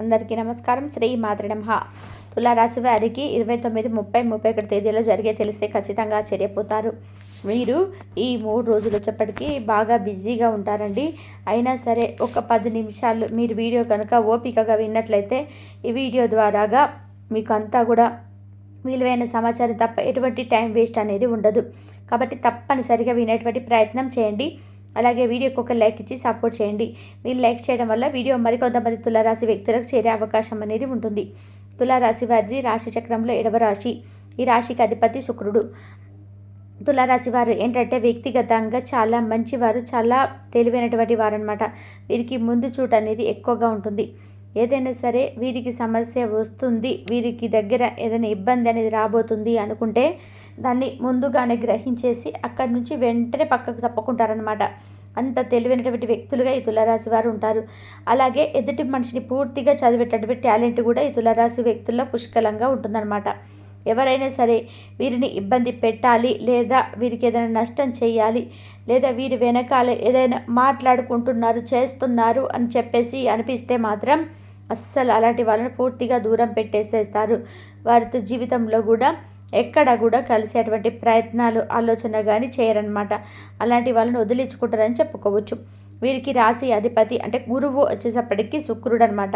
అందరికీ నమస్కారం. శ్రీ మాతృ నమః. తులారాశి వారికి 29, 30, 31 తేదీలో జరిగే తెలిస్తే ఖచ్చితంగా ఆశ్చర్యపోతారు. మీరు ఈ 3 రోజులు వచ్చేప్పటికీ బాగా బిజీగా ఉంటారండి. అయినా సరే ఒక 10 నిమిషాలు మీరు వీడియో కనుక ఓపికగా విన్నట్లయితే ఈ వీడియో ద్వారాగా మీకు అంతా కూడా విలువైన సమాచారం తప్ప ఎటువంటి టైం వేస్ట్ అనేది ఉండదు. కాబట్టి తప్పనిసరిగా వినేటువంటి ప్రయత్నం చేయండి. అలాగే వీడియోకి ఒక లైక్ ఇచ్చి సపోర్ట్ చేయండి. మీరు లైక్ చేయడం వల్ల వీడియో మరికొంతమంది తులారాశి వ్యక్తులకు చేరే అవకాశం అనేది ఉంటుంది. తులారాశి వారిది రాశి చక్రంలో 7వ రాశి. ఈ రాశికి అధిపతి శుక్రుడు. తులారాశి వారు ఏంటంటే వ్యక్తిగతంగా చాలా మంచివారు, చాలా తెలివైనటువంటి వారు అనమాట. వీరికి ముందు చూట అనేది ఎక్కువగా ఉంటుంది. ఏదైనా సరే వీరికి సమస్య వస్తుంది, వీరికి దగ్గర ఏదైనా ఇబ్బంది అనేది రాబోతుంది అనుకుంటే దాన్ని ముందుగానే గ్రహించేసి అక్కడి నుంచి వెంటనే పక్కకు తప్పుకుంటారనమాట. అంత తెలివైనటువంటి వ్యక్తులుగా ఈ తులారాశి వారు ఉంటారు. అలాగే ఎదుటి మనిషిని పూర్తిగా చదివేటటువంటి టాలెంట్ కూడా ఈ తులారాశి వ్యక్తుల్లో పుష్కలంగా ఉంటుందన్నమాట. ఎవరైనా సరే వీరిని ఇబ్బంది పెట్టాలి, లేదా వీరికి ఏదైనా నష్టం చేయాలి, లేదా వీరి వెనకాల ఏదైనా మాట్లాడుకుంటున్నారు, చేస్తున్నారు అని చెప్పేసి అనిపిస్తే మాత్రం అస్సలు అలాంటి వాళ్ళని పూర్తిగా దూరం పెట్టేసేస్తారు. వారితో జీవితంలో కూడా ఎక్కడ కూడా కలిసేటువంటి ప్రయత్నాలు, ఆలోచన కానీ చేయరనమాట. అలాంటి వాళ్ళని వదిలించుకుంటారని చెప్పుకోవచ్చు. వీరికి రాశి అధిపతి అంటే గురువు వచ్చేసప్పటికి శుక్రుడు అనమాట.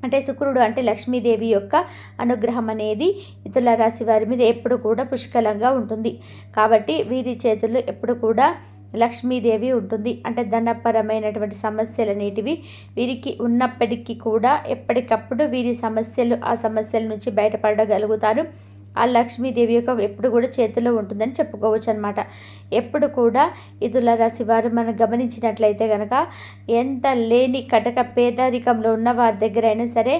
అంటే శుక్రుడు అంటే లక్ష్మీదేవి యొక్క అనుగ్రహం అనేది తుల రాశి వారి మీద ఎప్పుడు కూడా పుష్కలంగా ఉంటుంది. కాబట్టి వీరి చేతుల్లో ఎప్పుడు కూడా లక్ష్మీదేవి ఉంటుంది. అంటే ధనపరమైనటువంటి సమస్యలు అనేటివి వీరికి ఉన్నప్పటికీ కూడా ఎప్పటికప్పుడు వీరి సమస్యలు ఆ సమస్యల నుంచి బయటపడగలుగుతారు. ఆ లక్ష్మీదేవి యొక్క ఎప్పుడు కూడా చేతిలో ఉంటుందని చెప్పుకోవచ్చు అనమాట. ఎప్పుడు కూడా ఈ తులారాశి వారు మనం గమనించినట్లయితే కనుక ఎంత లేని కటక పేదరికంలో ఉన్న వారి దగ్గర అయినా సరే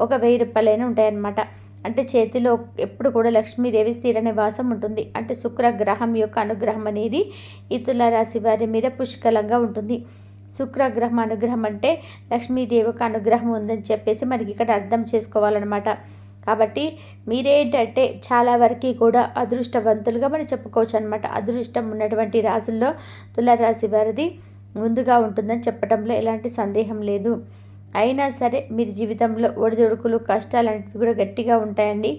ఒక 1000 రూపాయలైనా ఉంటాయన్నమాట. అంటే చేతిలో ఎప్పుడు కూడా లక్ష్మీదేవి స్థిర నివాసం ఉంటుంది. అంటే శుక్రగ్రహం యొక్క అనుగ్రహం అనేది ఈ తులారాశి వారి మీద పుష్కలంగా ఉంటుంది. శుక్రగ్రహం అనుగ్రహం అంటే లక్ష్మీదేవి యొక్క అనుగ్రహం ఉందని చెప్పేసి మనకి ఇక్కడ అర్థం చేసుకోవాలన్నమాట. కాబట్టి మీరేంటంటే చాలా వరకు కూడా అదృష్టవంతులుగా మనం చెప్పుకోవచ్చు అనమాట. అదృష్టం ఉన్నటువంటి రాశుల్లో తులారాశి వారిది ముందుగా ఉంటుందని చెప్పడంలో ఎలాంటి సందేహం లేదు. అయినా సరే మీరు జీవితంలో ఒడిదుడుకులు, కష్టాలు అనేవి కూడా గట్టిగా ఉంటాయండి.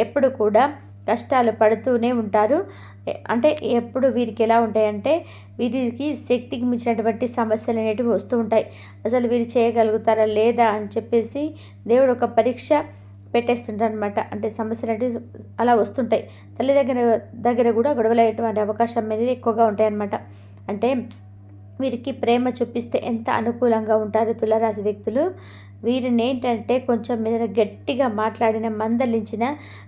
ఎప్పుడు కూడా కష్టాలు పడుతూనే ఉంటారు. అంటే ఎప్పుడు వీరికి ఎలా ఉంటాయంటే వీరికి శక్తికి మించినటువంటి సమస్యలు అనేటివి వస్తూ ఉంటాయి. అసలు వీరు చేయగలుగుతారా లేదా అని చెప్పేసి దేవుడు ఒక పరీక్ష పెట్టేస్తుంటారు అనమాట. అంటే సమస్యలు అంటే అలా వస్తుంటాయి. తల్లి దగ్గర కూడా గొడవలు అయ్యేటువంటి అవకాశం అనేది ఎక్కువగా ఉంటాయన్నమాట. అంటే వీరికి ప్రేమ చూపిస్తే ఎంత అనుకూలంగా ఉంటారు తులారాశి వ్యక్తులు. వీరిని ఏంటంటే కొంచెం మీద గట్టిగా మాట్లాడిన, మందలించిన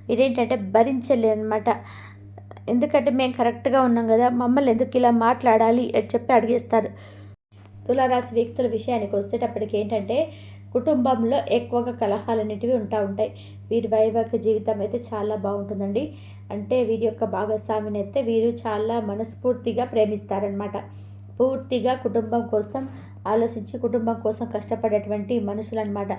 వీరేంటంటే భరించలేదన్నమాట. ఎందుకంటే మేము కరెక్ట్గా ఉన్నాం కదా, మమ్మల్ని ఎందుకు ఇలా మాట్లాడాలి అని చెప్పి అడిగేస్తారు. తులారాశి వ్యక్తుల విషయానికి వచ్చేటప్పటికి ఏంటంటే కుటుంబంలో ఎక్కువగా కలహాలు అనేటివి ఉంటాయి. వీరి వైవాహిక జీవితం అయితే చాలా బాగుంటుందండి. అంటే వీరి యొక్క భాగస్వామిని అయితే వీరు చాలా మనస్ఫూర్తిగా ప్రేమిస్తారనమాట. పూర్తిగా కుటుంబం కోసం ఆలోచించి కుటుంబం కోసం కష్టపడేటువంటి మనుషులు అనమాట.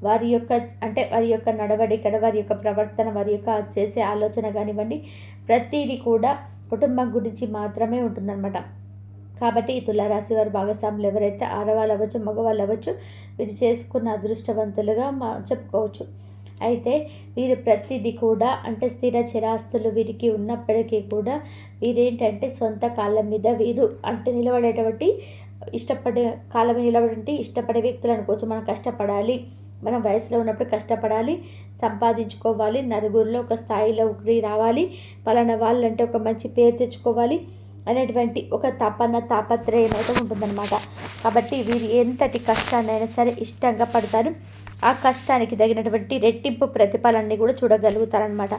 వారి యొక్క నడవడిక, వారి యొక్క ప్రవర్తన, వారి యొక్క చేసే ఆలోచన కానివ్వండి, ప్రతిదీ కూడా కుటుంబం గురించి మాత్రమే ఉంటుందన్నమాట. కాబట్టి ఈ తులారాశి వారి భాగస్వాములు ఎవరైతే ఆడవాళ్ళు అవ్వచ్చు, మగవాళ్ళు అవ్వచ్చు, వీరు చేసుకున్న అదృష్టవంతులుగా చెప్పుకోవచ్చు. అయితే వీరు ప్రతిదీ కూడా అంటే స్థిర చిరాస్తులు వీరికి ఉన్నప్పటికీ కూడా వీరేంటంటే సొంత కాళ్ళ మీద వీరు అంటే నిలబడేటువంటి ఇష్టపడే వ్యక్తులు అనుకోవచ్చు. మనం కష్టపడాలి, మనం వయసులో ఉన్నప్పుడు కష్టపడాలి, సంపాదించుకోవాలి, నలుగురిలో ఒక స్థాయిలోకి రావాలి, పలానా వాళ్ళంటే ఒక మంచి పేరు తెచ్చుకోవాలి అనేటువంటి ఒక తాపత్రయం అయితే ఉంటుందన్నమాట. కాబట్టి వీరు ఎంతటి కష్టాన్నైనా సరే ఇష్టంగా పడతారు. ఆ కష్టానికి తగినటువంటి రెట్టింపు ప్రతిఫలాన్ని కూడా చూడగలుగుతారనమాట.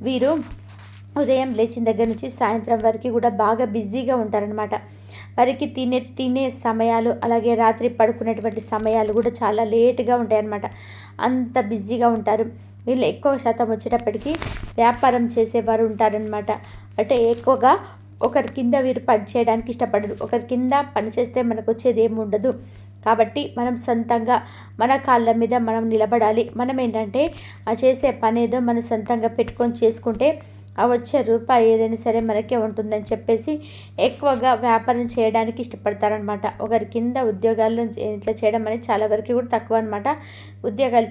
వీరు ఉదయం లేచిన దగ్గర నుంచి సాయంత్రం వరకు కూడా బాగా బిజీగా ఉంటారనమాట. వారికి తినే సమయాలు, అలాగే రాత్రి పడుకునేటువంటి సమయాలు కూడా చాలా లేటుగా ఉంటాయన్నమాట. అంత బిజీగా ఉంటారు. వీళ్ళు ఎక్కువ శాతం వచ్చేటప్పటికి వ్యాపారం చేసేవారు ఉంటారనమాట. అంటే ఎక్కువగా ఒకరి కింద వీరు పని చేయడానికి ఇష్టపడరు. ఒకరి కింద పని చేస్తే మనకు వచ్చేది ఏమి ఉండదు. కాబట్టి మనం సొంతంగా మన కాళ్ళ మీద మనం నిలబడాలి. మనం ఏంటంటే ఆ చేసే పని ఏదో మనం సొంతంగా పెట్టుకొని చేసుకుంటే ఆ వచ్చే రూపాయి ఏదైనా సరే మనకే ఉంటుందని చెప్పేసి ఎక్కువగా వ్యాపారం చేయడానికి ఇష్టపడతారనమాట. ఒకరి కింద ఉద్యోగాల్లో ఇట్లా చేయడం అనేది చాలా వరకు కూడా తక్కువ అనమాట. ఉద్యోగాలు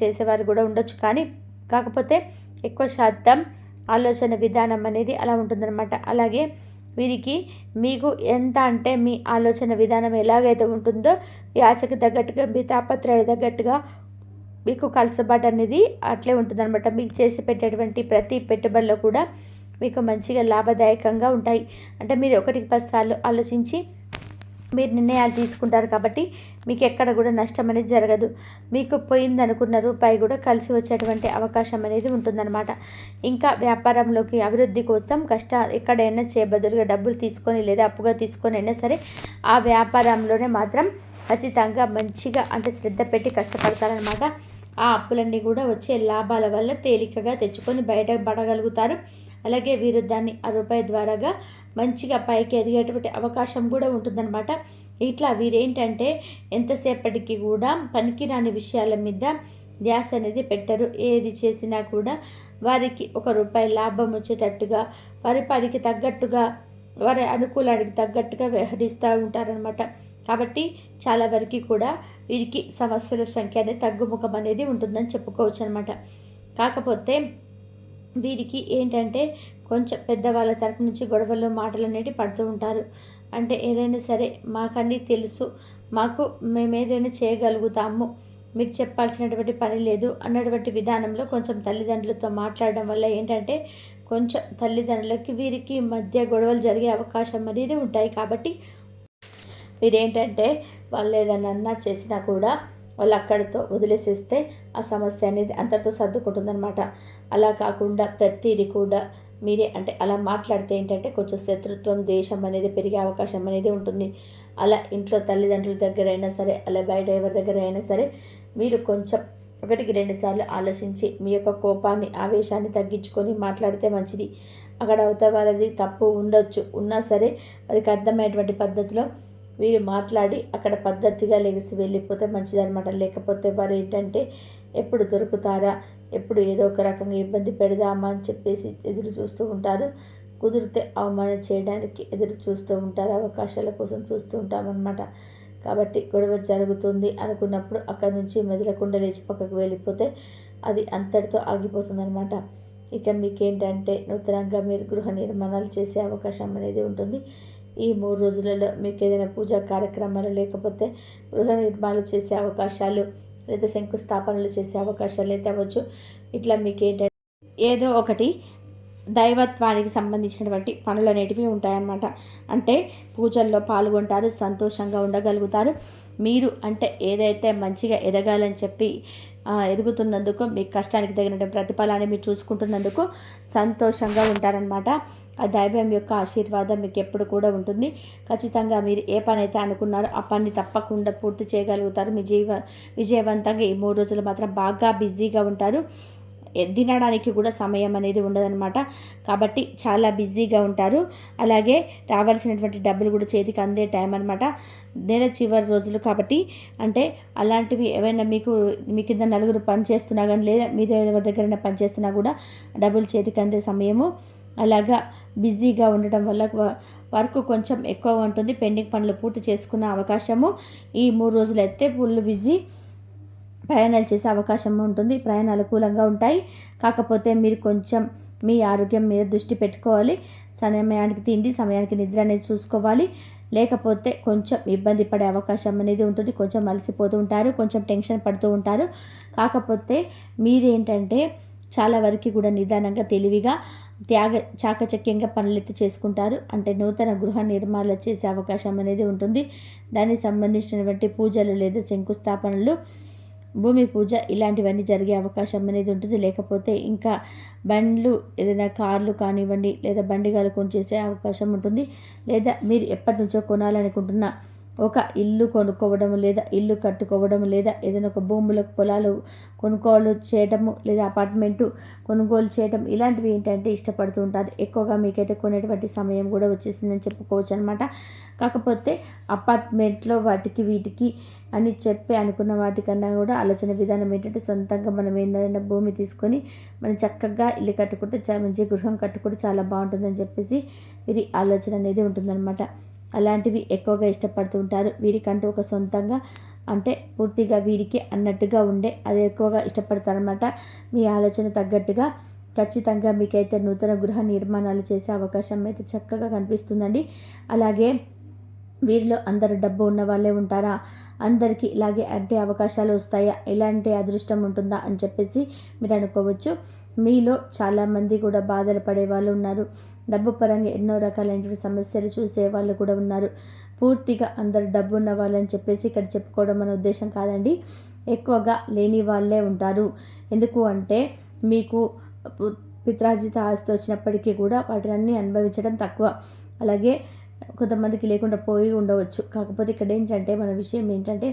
చేసేవారు కూడా ఉండొచ్చు, కానీ కాకపోతే ఎక్కువ శాతం ఆలోచన విధానం అనేది అలా ఉంటుందన్నమాట. అలాగే వీరికి మీకు ఎంత అంటే మీ ఆలోచన విధానం ఎలాగైతే ఉంటుందో మీ ఆశకు తగ్గట్టుగా మీ తాపత్రయాలు తగ్గట్టుగా మీకు కలుసుబాటు అనేది అట్లే ఉంటుందన్నమాట. మీకు చేసి పెట్టేటువంటి ప్రతి పెట్టుబడిలో కూడా మీకు మంచిగా లాభదాయకంగా ఉంటాయి. అంటే మీరు ఒకటికి 10 సార్లు ఆలోచించి మీరు నిర్ణయాలు తీసుకుంటారు కాబట్టి మీకు ఎక్కడ కూడా నష్టం అనేది జరగదు. మీకు పోయిందనుకున్న రూపాయి కూడా కలిసి వచ్చేటువంటి అవకాశం అనేది ఉంటుందన్నమాట. ఇంకా వ్యాపారంలోకి అభివృద్ధి కోసం ఎక్కడైనా చేయబదులుగా డబ్బులు తీసుకొని లేదా అప్పుగా తీసుకొని అయినా సరే ఆ వ్యాపారంలోనే మాత్రం ఖచ్చితంగా మంచిగా అంటే శ్రద్ధ పెట్టి కష్టపడతారనమాట. ఆ అప్పులన్నీ కూడా వచ్చే లాభాల వల్ల తేలికగా తెచ్చుకొని బయట పడగలుగుతారు. అలాగే వీరు దాన్ని ఆ రూపాయి ద్వారాగా మంచిగా పైకి ఎదిగేటువంటి అవకాశం కూడా ఉంటుందన్నమాట. ఇట్లా వీరేంటంటే ఎంతసేపటికి కూడా పనికిరాని విషయాల మీద ధ్యాస అనేది పెట్టరు. ఏది చేసినా కూడా వారికి ₹1 లాభం వచ్చేటట్టుగా వారి పనికి తగ్గట్టుగా వారి అనుకూలానికి తగ్గట్టుగా వ్యవహరిస్తూ ఉంటారనమాట. కాబట్టి చాలా వరకు కూడా వీరికి సమస్యల సంఖ్య అనేది తగ్గుముఖం అనేది ఉంటుందని చెప్పుకోవచ్చు అనమాట. కాకపోతే వీరికి ఏంటంటే కొంచెం పెద్దవాళ్ళ తరపు నుంచి గొడవలు మాటలు అనేవి పడుతూ ఉంటారు. అంటే ఏదైనా సరే మాకన్నీ తెలుసు, మేము ఏదైనా చేయగలుగుతాము, మీకు చెప్పాల్సినటువంటి పని లేదు అన్నటువంటి విధానంలో కొంచెం తల్లిదండ్రులతో మాట్లాడడం వల్ల ఏంటంటే కొంచెం తల్లిదండ్రులకి వీరికి మధ్య గొడవలు జరిగే అవకాశం అనేది ఉంటాయి. కాబట్టి మీరేంటంటే వాళ్ళు ఏదైనా అన్నా చేసినా కూడా వాళ్ళు అక్కడితో వదిలేసేస్తే ఆ సమస్య అనేది అంతటితో సర్దుకుంటుందన్నమాట. అలా కాకుండా ప్రతిదీ కూడా మీరే అంటే అలా మాట్లాడితే ఏంటంటే కొంచెం శత్రుత్వం ద్వేషం అనేది పెరిగే అవకాశం అనేది ఉంటుంది. అలా ఇంట్లో తల్లిదండ్రుల దగ్గర అయినా సరే అలా బయట ఎవరి దగ్గర అయినా సరే మీరు కొంచెం 1-2 సార్లు ఆలోచించి మీ యొక్క కోపాన్ని ఆవేశాన్ని తగ్గించుకొని మాట్లాడితే మంచిది. అక్కడ అవతల వాళ్ళది తప్పు ఉండొచ్చు, ఉన్నా సరే వారికి అర్థమయ్యేటువంటి పద్ధతిలో వీరు మాట్లాడి అక్కడ పద్ధతిగా లెగిసి వెళ్ళిపోతే మంచిదన్నమాట. లేకపోతే వారు ఏంటంటే ఎప్పుడు దొరుకుతారా, ఎప్పుడు ఏదో ఒక రకంగా ఇబ్బంది పెడదామా అని చెప్పేసి ఎదురు చూస్తూ ఉంటారు. కుదిరితే అవమానం చేయడానికి ఎదురు చూస్తూ ఉంటారు, అవకాశాల కోసం చూస్తూ ఉంటామన్నమాట. కాబట్టి గొడవ జరుగుతుంది అనుకున్నప్పుడు అక్కడి నుంచి మెదలకుండా లేచి పక్కకు వెళ్ళిపోతే అది అంతటితో ఆగిపోతుందన్నమాట. ఇక మీకేంటంటే నూతనంగా మీరు గృహ నిర్మాణాలు చేసే అవకాశం అనేది ఉంటుంది. ఈ 3 రోజులలో మీకు ఏదైనా పూజా కార్యక్రమాలు లేకపోతే గృహ నిర్మాణాలు చేసే అవకాశాలు లేదా శంకుస్థాపనలు చేసే అవకాశాలు అయితే అవ్వచ్చు. ఇట్లా మీకు ఏంటంటే ఏదో ఒకటి దైవత్వానికి సంబంధించినటువంటి పనులు అనేటివి ఉంటాయన్నమాట. అంటే పూజల్లో పాల్గొంటారు, సంతోషంగా ఉండగలుగుతారు. మీరు అంటే ఏదైతే మంచిగా ఎదగాలని చెప్పి ఎదుగుతున్నందుకు మీ కష్టానికి తగిన ప్రతిఫలాన్ని మీరు చూసుకుంటున్నందుకు సంతోషంగా ఉంటారనమాట. ఆ దైవం యొక్క ఆశీర్వాదం మీకు ఎప్పుడు కూడా ఉంటుంది. ఖచ్చితంగా మీరు ఏ పని అయితే అనుకున్నారో ఆ పని తప్పకుండా పూర్తి చేయగలుగుతారు. మీ విజయవంతంగా ఈ 3 రోజులు మాత్రం బాగా బిజీగా ఉంటారు. తినడానికి కూడా సమయం అనేది ఉండదన్నమాట. కాబట్టి చాలా బిజీగా ఉంటారు. అలాగే రావాల్సినటువంటి డబ్బులు కూడా చేతికి అందే టైం అనమాట. నెల చివరి రోజులు కాబట్టి అంటే అలాంటివి ఏవైనా మీ కింద నలుగురు పని చేస్తున్నా కానీ లేదా మీరు ఎవరి దగ్గరైనా పని చేస్తున్నా కూడా డబ్బులు చేతికి అందే సమయము. అలాగా బిజీగా ఉండటం వల్ల వర్క్ కొంచెం ఎక్కువ ఉంటుంది. పెండింగ్ పనులు పూర్తి చేసుకునే అవకాశము ఈ 3 రోజులు అయితే ఫుల్ బిజీ. ప్రయాణాలు చేసే అవకాశం ఉంటుంది. ప్రయాణాలు అనుకూలంగా ఉంటాయి. కాకపోతే మీరు కొంచెం మీ ఆరోగ్యం మీద దృష్టి పెట్టుకోవాలి. సమయానికి తిండి, సమయానికి నిద్ర అనేది చూసుకోవాలి. లేకపోతే కొంచెం ఇబ్బంది పడే అవకాశం అనేది ఉంటుంది. కొంచెం అలసిపోతూ ఉంటారు, కొంచెం టెన్షన్ పడుతూ ఉంటారు. కాకపోతే మీరేంటంటే చాలా వరకు కూడా నిదానంగా తెలివిగా చాకచక్యంగా పనులెత్తి చేసుకుంటారు. అంటే నూతన గృహ నిర్మాణాలు చేసే అవకాశం అనేది ఉంటుంది. దానికి సంబంధించినటువంటి పూజలు లేదా శంకుస్థాపనలు, భూమి పూజ ఇలాంటివన్నీ జరిగే అవకాశం అనేది ఉంటుంది. లేకపోతే ఇంకా బండ్లు ఏదైనా కార్లు కానివ్వండి లేదా బండి కొనుగోలు చేసే అవకాశం ఉంటుంది. లేదా మీరు ఎప్పటి నుంచో కొనాలనుకుంటున్న ఒక ఇల్లు కొనుక్కోవడం లేదా ఇల్లు కట్టుకోవడం లేదా ఏదైనా ఒక భూములకు పొలాలు కొనుగోలు చేయడము లేదా అపార్ట్మెంటు కొనుగోలు చేయడం ఇలాంటివి ఏంటంటే ఇష్టపడుతూ ఉంటారు. ఎక్కువగా మీకైతే కొనేటువంటి సమయం కూడా వచ్చేసిందని చెప్పుకోవచ్చు అనమాట. కాకపోతే అపార్ట్మెంట్లో వాటికి వీటికి అని చెప్పి అనుకున్న వాటికన్నా కూడా ఆలోచన విధానం ఏంటంటే సొంతంగా మనం ఏదైనా భూమి తీసుకొని మనం చక్కగా ఇల్లు కట్టుకుంటే మంచి గృహం కట్టుకుంటే చాలా బాగుంటుందని చెప్పేసి వీరి ఆలోచన అనేది ఉంటుందన్నమాట. అలాంటివి ఎక్కువగా ఇష్టపడుతూ ఉంటారు. వీరికంటూ ఒక సొంతంగా అంటే పూర్తిగా వీరికి అన్నట్టుగా ఉండే అది ఎక్కువగా ఇష్టపడతారనమాట. మీ ఆలోచన తగ్గట్టుగా ఖచ్చితంగా మీకైతే నూతన గృహ నిర్మాణాలు చేసే అవకాశం అయితే చక్కగా కనిపిస్తుందండి. అలాగే వీరిలో అందరూ డబ్బు ఉన్న వాళ్ళే ఉంటారా, అందరికీ ఇలాగే అంటే అవకాశాలు వస్తాయా, ఇలాంటి అదృష్టం ఉంటుందా అని చెప్పేసి మీరు అనుకోవచ్చు. మీలో చాలామంది కూడా బాధలు పడే వాళ్ళు ఉన్నారు. డబ్బు పరంగా ఎన్నో రకాలైనటువంటి సమస్యలు చూసే వాళ్ళు కూడా ఉన్నారు. పూర్తిగా అందరు డబ్బు ఉన్న వాళ్ళని చెప్పేసి ఇక్కడ చెప్పుకోవడం మన ఉద్దేశం కాదండి. ఎక్కువగా లేని వాళ్ళే ఉంటారు. ఎందుకు అంటే మీకు పిత్రార్జిత ఆస్తి వచ్చినప్పటికీ కూడా వాటిని అన్నీ అనుభవించడం తక్కువ. అలాగే కొంతమందికి లేకుండా పోయి ఉండవచ్చు. కాకపోతే ఇక్కడ ఏంటంటే మన విషయం ఏంటంటే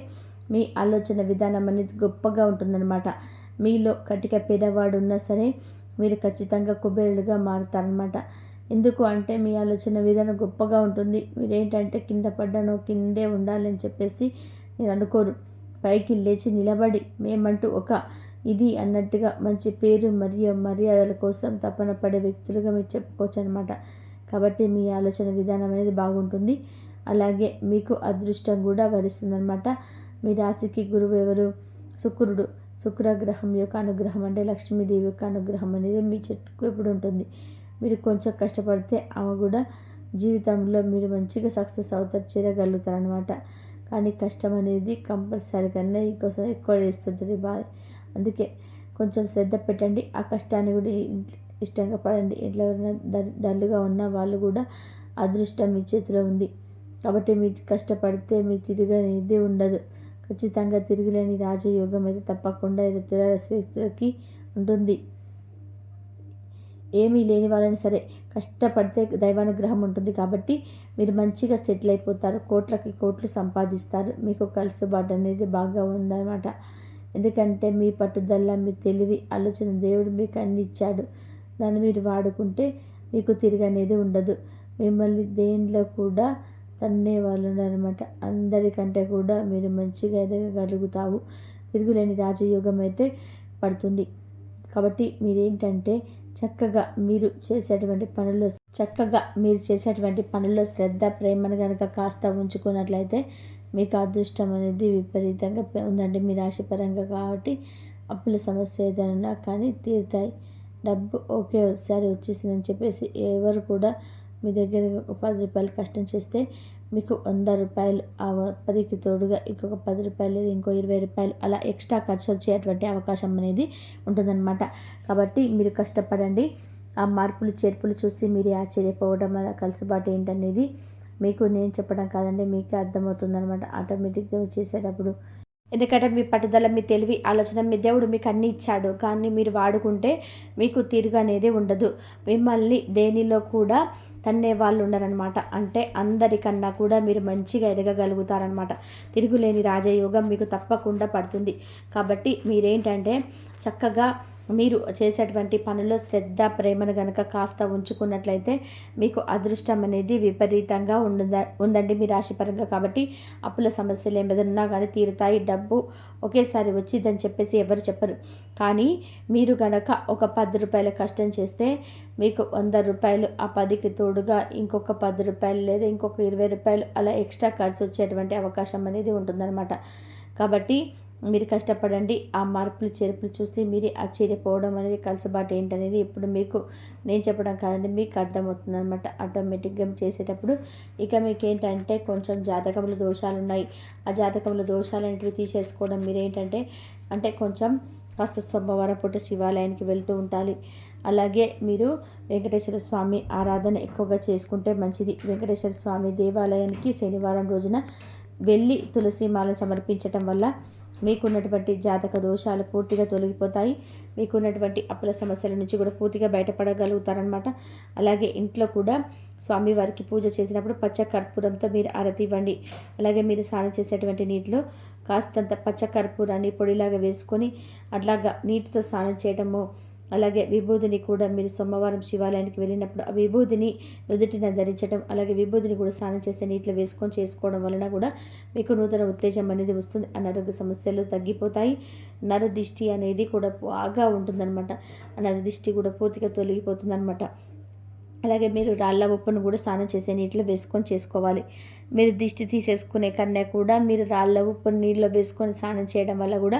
మీ ఆలోచన విధానం అనేది గొప్పగా ఉంటుందన్నమాట. మీలో కటిక పేదవాడు ఉన్నా సరే మీరు ఖచ్చితంగా కుబేరులుగా మారుతారనమాట. ఎందుకు అంటే మీ ఆలోచన విధానం గొప్పగా ఉంటుంది. మీరేంటంటే కింద పడ్డానో కిందే ఉండాలని చెప్పేసి మీరు అనుకోరు. పైకి లేచి నిలబడి మేమంటూ ఒక ఇది అన్నట్టుగా మంచి పేరు మరియు మర్యాదల కోసం తపన పడే వ్యక్తులుగా మీరు చెప్పుకోవచ్చు అనమాట. కాబట్టి మీ ఆలోచన విధానం అనేది బాగుంటుంది. అలాగే మీకు అదృష్టం కూడా వరిస్తుందన్నమాట. మీ రాశికి గురువు ఎవరు? శుక్రుడు. శుక్రగ్రహం యొక్క అనుగ్రహం అంటే లక్ష్మీదేవి యొక్క అనుగ్రహం అనేది మీ చెట్టుకు ఎప్పుడు ఉంటుంది. మీరు కొంచెం కష్టపడితే ఆమె కూడా జీవితంలో మీరు మంచిగా సక్సెస్ అవుతారు, చేరగలుగుతారనమాట. కానీ కష్టం అనేది కంపల్సరీగానే ఇంకోసం ఎక్కువ చేస్తుంటుంది బాధ. అందుకే కొంచెం శ్రద్ధ పెట్టండి. ఆ కష్టాన్ని కూడా ఇష్టంగా పడండి. ఎట్లా డల్లుగా ఉన్న వాళ్ళు కూడా అదృష్టం మీ చేతిలో ఉంది. కాబట్టి మీరు కష్టపడితే మీ తిరగనిది ఉండదు. ఖచ్చితంగా తిరుగులేని రాజయోగం అయితే తప్పకుండా తులారాశి వ్యక్తులకి ఉంటుంది. ఏమీ లేని వాళ్ళని సరే కష్టపడితే దైవానుగ్రహం ఉంటుంది. కాబట్టి మీరు మంచిగా సెటిల్ అయిపోతారు. కోట్లకి కోట్లు సంపాదిస్తారు. మీకు కలుసుబాటు అనేది బాగా ఉందన్నమాట. ఎందుకంటే మీ పట్టుదల, మీ తెలివి, ఆలోచన దేవుడు మీకు అన్ని ఇచ్చాడు. దాన్ని మీరు వాడుకుంటే మీకు తిరిగి అనేది ఉండదు. మిమ్మల్ని దేనిలో కూడా తన్నే వాళ్ళు ఉన్నారనమాట. అందరికంటే కూడా మీరు మంచిగా ఎదగగలుగుతావు. తిరుగులేని రాజయోగం అయితే పడుతుంది. కాబట్టి మీరేంటంటే చక్కగా మీరు చేసేటువంటి పనుల్లో శ్రద్ధ, ప్రేమను కనుక కాస్త ఉంచుకున్నట్లయితే మీకు అదృష్టం అనేది విపరీతంగా ఉందండి మీ రాశిపరంగా. కాబట్టి అప్పుల సమస్య ఏదైనా కానీ తీరుతాయి. డబ్బు ఓకే ఒకసారి వచ్చేసిందని చెప్పేసి ఎవరు కూడా మీ దగ్గర ఒక 10 రూపాయలు కష్టం చేస్తే మీకు 100 రూపాయలు ఆ 10కి తోడుగా ఇంకొక 10 రూపాయలు లేదా ఇంకో 20 రూపాయలు అలా ఎక్స్ట్రా ఖర్చు వచ్చేటువంటి అవకాశం అనేది ఉంటుందన్నమాట. కాబట్టి మీరు కష్టపడండి. ఆ మార్పులు చేర్పులు చూసి మీరు ఆశ్చర్యపోవడం అలా కలుసుబాటు ఏంటనేది మీకు నేను చెప్పడం కాదండి, మీకే అర్థమవుతుందన్నమాట ఆటోమేటిక్గా చేసేటప్పుడు. ఎందుకంటే మీ పట్టుదల, మీ తెలివి, ఆలోచన మీ దేవుడు మీకు అన్నీ ఇచ్చాడు. కానీ మీరు వాడుకుంటే మీకు తిరుగు అనేది ఉండదు. మిమ్మల్ని దేనిలో కూడా తన్నే వాళ్ళు ఉండరనమాట. అంటే అందరికన్నా కూడా మీరు మంచిగా ఎదగగలుగుతారనమాట. తిరుగులేని రాజయోగం మీకు తప్పకుండా పడుతుంది. కాబట్టి మీరేంటంటే చక్కగా మీరు చేసేటువంటి పనుల్లో శ్రద్ధ, ప్రేమను కనుక కాస్త ఉంచుకున్నట్లయితే మీకు అదృష్టం అనేది విపరీతంగా ఉందండి మీ రాశిపరంగా. కాబట్టి అప్పుల సమస్యలు ఏమైనా కానీ తీరుతాయి. డబ్బు ఒకేసారి వచ్చిందని చెప్పేసి ఎవరు చెప్పరు. కానీ మీరు కనుక ఒక 10 రూపాయల కష్టం చేస్తే మీకు 100 రూపాయలు ఆ 10కి తోడుగా ఇంకొక 10 రూపాయలు లేదా ఇంకొక 20 రూపాయలు అలా ఎక్స్ట్రా ఖర్చు వచ్చేటువంటి అవకాశం అనేది ఉంటుందన్నమాట. కాబట్టి మీరు కష్టపడండి. ఆ మార్పులు చేర్పులు చూసి మీరు ఆశ్చర్యపోవడం అనేది కలుసుబాటు ఏంటనేది ఇప్పుడు మీకు నేను చెప్పడం కాదండి, మీకు అర్థమవుతుంది అనమాట ఆటోమేటిక్గా చేసేటప్పుడు. ఇక మీకు ఏంటంటే కొంచెం జాతకంలో దోషాలు ఉన్నాయి. ఆ జాతకంలో దోషాలు అనేటివి తీసేసుకోవడం అంటే కొంచెం కాస్త సోమవారం పూట శివాలయానికి వెళ్తూ ఉండాలి. అలాగే మీరు వెంకటేశ్వర స్వామి ఆరాధన ఎక్కువగా చేసుకుంటే మంచిది. వెంకటేశ్వర స్వామి దేవాలయానికి శనివారం రోజున వెళ్ళి తులసి మాల సమర్పించటం వల్ల మీకున్నటువంటి జాతక దోషాలు పూర్తిగా తొలగిపోతాయి. మీకున్నటువంటి అప్పుల సమస్యల నుంచి కూడా పూర్తిగా బయటపడగలుగుతారనమాట. అలాగే ఇంట్లో కూడా స్వామివారికి పూజ చేసినప్పుడు పచ్చ కర్పూరంతో మీరు ఆరతి ఇవ్వండి. అలాగే మీరు స్నానం చేసేటువంటి నీటిలో కాస్తంత పచ్చ కర్పూరాన్ని పొడిలాగా వేసుకొని అట్లాగా నీటితో స్నానం చేయడము, అలాగే విభూదిని కూడా మీరు సోమవారం శివాలయానికి వెళ్ళినప్పుడు ఆ విభూదిని నుదుటిన ధరించడం, అలాగే విభూదిని కూడా స్నానం చేసే నీటిలో వేసుకొని చేసుకోవడం వలన కూడా మీకు నూతన ఉత్తేజం అనేది వస్తుంది. అనారోగ్య సమస్యలు తగ్గిపోతాయి. నరదిష్టి అనేది కూడా బాగా ఉంటుందన్నమాట. నరదిష్టి కూడా పూర్తిగా తొలగిపోతుందన్నమాట. అలాగే మీరు రాళ్ళ ఉప్పును కూడా స్నానం చేసే నీటిలో వేసుకొని చేసుకోవాలి. మీరు దిష్టి తీసేసుకునే కన్నా కూడా మీరు రాళ్ళ ఉప్పును నీళ్ళలో వేసుకొని స్నానం చేయడం వల్ల కూడా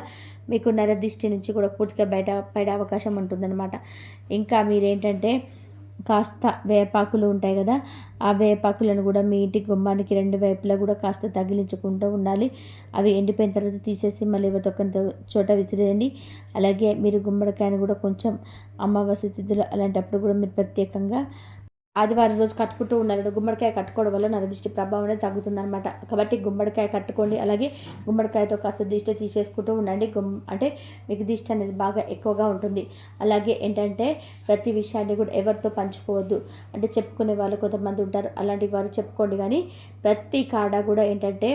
మీకు నరదిష్టి నుంచి కూడా పూర్తిగా బయట అవకాశం ఉంటుందన్నమాట. ఇంకా మీరేంటంటే కాస్త వేపాకులు ఉంటాయి కదా, ఆ వేపాకులను కూడా మీ ఇంటి గుమ్మానికి 2 వైపులా కూడా కాస్త తగిలించుకుంటూ ఉండాలి. అవి ఎండిపోయిన తర్వాత తీసేసి మళ్ళీ ఎవరితొక్క చోట విసిరేయండి. అలాగే మీరు గుమ్మడికాయను కూడా కొంచెం అమావాస్య తిథులు అలాంటప్పుడు కూడా మీరు ప్రత్యేకంగా ఆదివారం రోజు కట్టుకుంటూ ఉండాలి. గుమ్మడికాయ కట్టుకోవడం వల్ల నరదిష్టి ప్రభావం అనేది తగ్గుతుందనమాట. కాబట్టి గుమ్మడికాయ కట్టుకోండి. అలాగే గుమ్మడికాయతో కాస్త దిష్టి తీసేసుకుంటూ ఉండండి. అంటే మీకు దిష్టి అనేది బాగా ఎక్కువగా ఉంటుంది. అలాగే ఏంటంటే ప్రతి విషయాన్ని కూడా ఎవరితో పంచుకోవద్దు. అంటే చెప్పుకునే వాళ్ళు కొంతమంది ఉంటారు, అలాంటి వారు చెప్పుకోండి. కానీ ప్రతి కాడ కూడా ఏంటంటే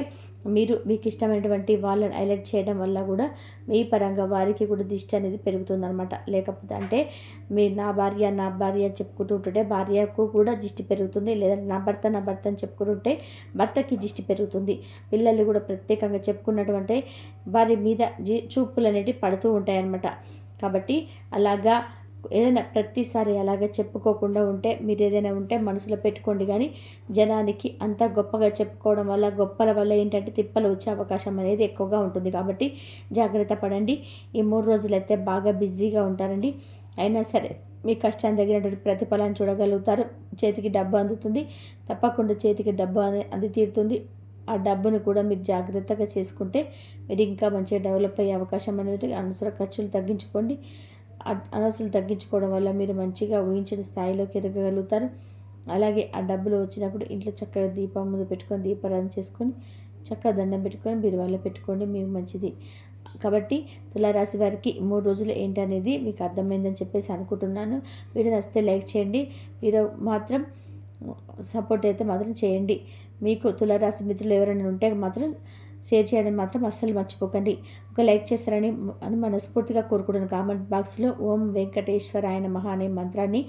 మీరు మీకు ఇష్టమైనటువంటి వాళ్ళని హైలైట్ చేయడం వల్ల కూడా మీ పరంగా వారికి కూడా దిష్టి అనేది పెరుగుతుందనమాట. లేకపోతే అంటే మీరు నా భార్య చెప్పుకుంటూ ఉంటుంటే భార్యకు కూడా దిష్టి పెరుగుతుంది. లేదంటే నా భర్త అని చెప్పుకుంటుంటే భర్తకి దిష్టి పెరుగుతుంది. పిల్లలు కూడా ప్రత్యేకంగా చెప్పుకున్నటువంటి వారి మీద చూపులు అనేవి పడుతూ ఉంటాయన్నమాట. కాబట్టి అలాగా ఏదైనా ప్రతిసారి అలాగే చెప్పుకోకుండా ఉంటే మీరు ఏదైనా ఉంటే మనసులో పెట్టుకోండి. కానీ జనానికి అంత గొప్పగా చెప్పుకోవడం వల్ల గొప్పల వల్ల ఏంటంటే తిప్పలు వచ్చే అవకాశం అనేది ఎక్కువగా ఉంటుంది. కాబట్టి జాగ్రత్త పడండి. ఈ 3 రోజులైతే బాగా బిజీగా ఉంటారండి. అయినా సరే మీ కష్టాన్ని తగినటువంటి ప్రతిఫలాన్ని చూడగలుగుతారు. చేతికి డబ్బు అందుతుంది. తప్పకుండా చేతికి డబ్బు అంది తీరుతుంది. ఆ డబ్బును కూడా మీరు జాగ్రత్తగా చేసుకుంటే మీరు ఇంకా మంచిగా డెవలప్ అయ్యే అవకాశం అనేది. అనవసర ఖర్చులు తగ్గించుకోండి. అనవసరాలు తగ్గించుకోవడం వల్ల మీరు మంచిగా ఊహించిన స్థాయిలోకి ఎదగలుగుతారు. అలాగే ఆ డబ్బులు వచ్చినప్పుడు ఇంట్లో చక్కగా దీపం ముందు పెట్టుకొని దీపారాధన చేసుకొని చక్కగా దండం పెట్టుకొని బీరువాలో పెట్టుకోండి, మీకు మంచిది. కాబట్టి తులారాశి వారికి 3 రోజులు ఏంటనేది మీకు అర్థమైందని చెప్పేసి అనుకుంటున్నాను. వీడియో నచ్చితే లైక్ చేయండి. వీడియో మాత్రం సపోర్ట్ అయితే మాత్రం చేయండి. మీకు తులారాశి మిత్రులు ఎవరైనా ఉంటే మాత్రం షేర్ చేయడం మాత్రం అస్సలు మర్చిపోకండి. ఒక లైక్ చేస్తారని మనస్ఫూర్తిగా కోరుకుంటున్నాను. కామెంట్ బాక్స్లో ఓం వెంకటేశ్వరాయ నమః అనే మంత్రాన్ని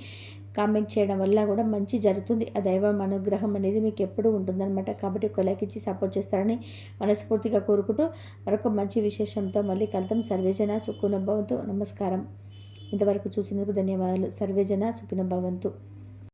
కామెంట్ చేయడం వల్ల కూడా మంచి జరుగుతుంది. ఆ దైవం అనుగ్రహం అనేది మీకు ఎప్పుడూ ఉంటుందన్నమాట. కాబట్టి ఒక లైక్ ఇచ్చి సపోర్ట్ చేస్తారని మనస్ఫూర్తిగా కోరుకుంటూ మరొక మంచి విశేషంతో మళ్ళీ కలుద్దాం. సర్వేజన సుఖినో భవంతు. నమస్కారం. ఇంతవరకు చూసినందుకు ధన్యవాదాలు. సర్వేజన సుఖినో భవంతు.